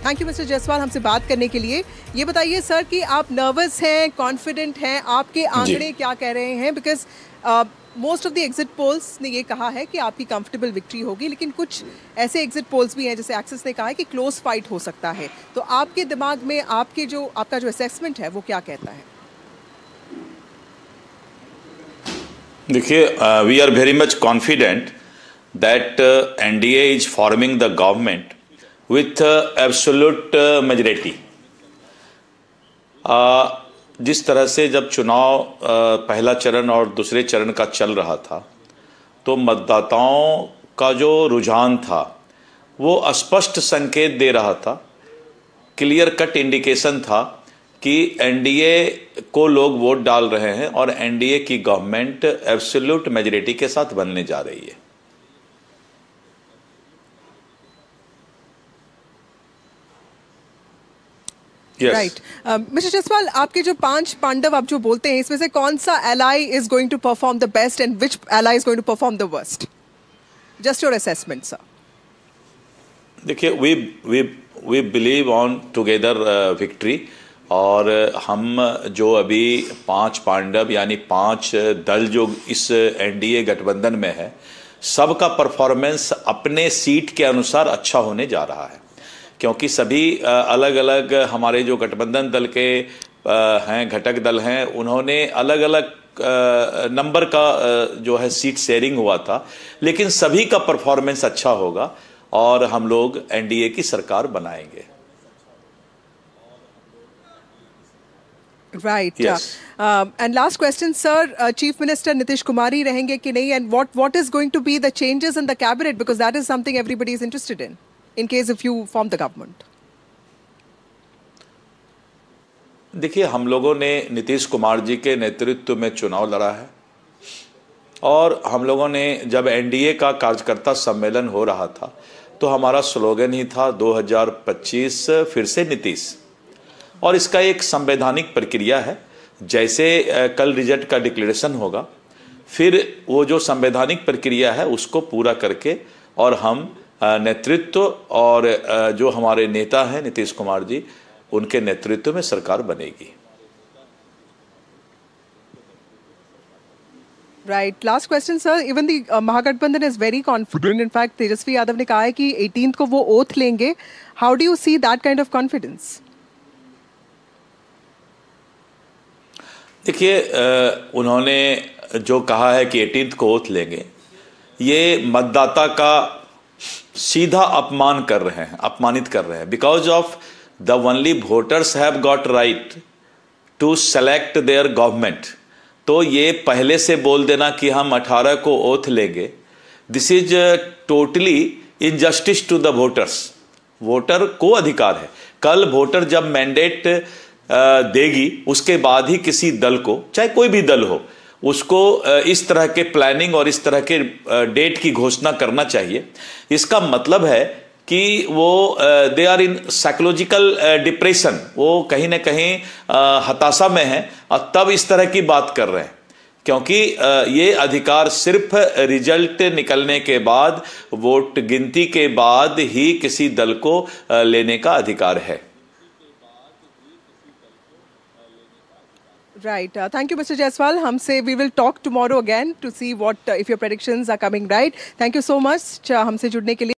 Thank you mister Jaiswal हमसे बात करने के लिए। ये बताइए सर कि आप नर्वस हैं, कॉन्फिडेंट हैं, आपके आंकड़े क्या कह रहे हैं? Because most of the exit polls ने ये कहा है कि आपकी कंफर्टेबल विक्ट्री होगी, लेकिन कुछ ऐसे एग्जिट पोल्स भी हैं जैसे एक्सिस ने कहा है कि क्लोज फाइट हो सकता है। तो आपके दिमाग में आपका जो असेसमेंट है वो क्या कहता है? देखिए, we are very much confident that NDA is forming the government with absolute majority. जिस तरह से जब चुनाव पहला चरण और दूसरे चरण का चल रहा था, तो मतदाताओं का जो रुझान था वो स्पष्ट संकेत दे रहा था, क्लियर कट इंडिकेशन था कि एनडीए को लोग वोट डाल रहे हैं और एनडीए की गवर्नमेंट एब्सोल्यूट मेजॉरिटी के साथ बनने जा रही है। राइट। मिस्टर जायसवाल, आपके जो 5 पांडव आप जो बोलते हैं, इसमें से कौन सा ally is going to perform the best and which ally is going to perform the worst? Just your assessment sir. देखिए, we believe on together victory, और हम जो अभी 5 पांडव यानी 5 दल जो इस एनडीए गठबंधन में है, सबका परफॉर्मेंस अपने सीट के अनुसार अच्छा होने जा रहा है, क्योंकि सभी अलग अलग हमारे जो गठबंधन दल के हैं, घटक दल हैं, उन्होंने अलग अलग नंबर का जो है सीट शेयरिंग हुआ था, लेकिन सभी का परफॉर्मेंस अच्छा होगा और हम लोग एनडीए की सरकार बनाएंगे। Right. Yes. And last question, sir. Chief Minister Nitish Kumar ही रहेंगे कि नहीं? And what is going to be the changes in the cabinet? Because that is something everybody is interested in case if you form the government. देखिए, हम लोगों ने नीतीश कुमार जी के नेतृत्व में चुनाव लड़ा है, और हम लोगों ने जब एनडीए का कार्यकर्ता सम्मेलन हो रहा था तो हमारा स्लोगन ही था 2025 फिर से नीतीश। और इसका एक संवैधानिक प्रक्रिया है, जैसे कल रिजल्ट का डिक्लेरेशन होगा, फिर वो जो संवैधानिक प्रक्रिया है उसको पूरा करके और हम नेतृत्व और जो हमारे नेता हैं नीतीश कुमार जी, उनके नेतृत्व में सरकार बनेगी। Right. Last question, sir. Even the Mahagठबंधन is very confident. In fact, Tejashwi Yadav ने कहा है कि 18th को वो ओथ लेंगे. How do you see that kind of confidence? देखिए, उन्होंने जो कहा है कि 18th को ओथ लेंगे, ये मतदाता का सीधा अपमान कर रहे हैं, अपमानित कर रहे हैं। Because of the only voters have got right to select their government. तो ये पहले से बोल देना कि हम 18 को ओथ लेंगे, this is totally injustice to the voters. Voter को अधिकार है, कल वोटर जब मैंडेट देगी उसके बाद ही किसी दल को, चाहे कोई भी दल हो, उसको इस तरह के प्लानिंग और इस तरह के डेट की घोषणा करना चाहिए। इसका मतलब है कि वो they are in psychological depression, वो कहीं ना कहीं हताशा में है और तब इस तरह की बात कर रहे हैं, क्योंकि ये अधिकार सिर्फ रिजल्ट निकलने के बाद, वोट गिनती के बाद ही किसी दल को लेने का अधिकार है। Right. Thank you, Mr. Jaiswal. We will talk tomorrow again to see what if your predictions are coming right. Thank you so much हमसे जुड़ने के लिए।